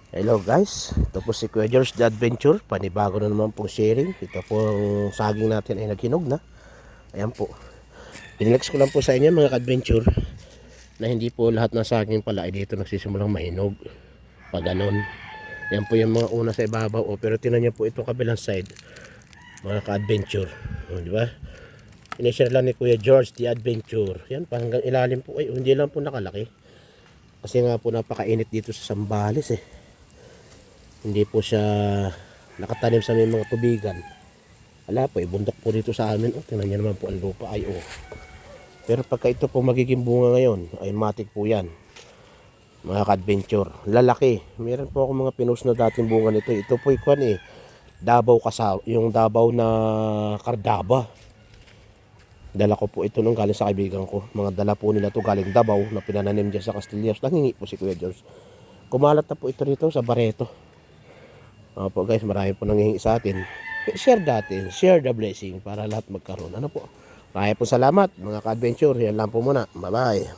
Hello guys, ito po si Kuya George The Adventure. Panibago na naman pong sharing. Ito po ang saging natin ay naghinog na. Ayan po. Pinilex ko lang po sa inyo mga ka-adventure na hindi po lahat ng saging pala ay dito nagsisimulang mahinog. Pag ganon. Ayan po yung mga una sa ibabaw. Pero tinan niyo po itong kabilang side mga ka-adventure. Di ba? Pinishare lang ni Kuya George The Adventure. Yan, hanggang ilalim po. Ay, hindi lang po nakalaki. Kasi nga po napakainit dito sa Sambales eh. Hindi po siya nakatanim sa may mga tubigan. Wala po, bundok po dito sa amin. Tingnan niyo naman po ang lupa. Pero pagka ito po magiging bunga ngayon, ay matik po yan. Mga ka-adventure. Lalaki. Meron po ako mga pinost na dating bunga nito. Ito po ikuan eh. Dabaw kasaw. Yung Dabaw na kardaba. Dala ko po ito nung galing sa kaibigan ko. Mga dala po nila to galing Davao na pinananim dyan sa Castillas. Nangingi po si Kuya George. Kumalat na po ito rito sa Barreto. Po guys, marami po nangihingi sa atin. Share natin, share the blessing para lahat magkaroon. Ano po? Marami po salamat mga ka-adventure. Yan lang po muna. Bye bye.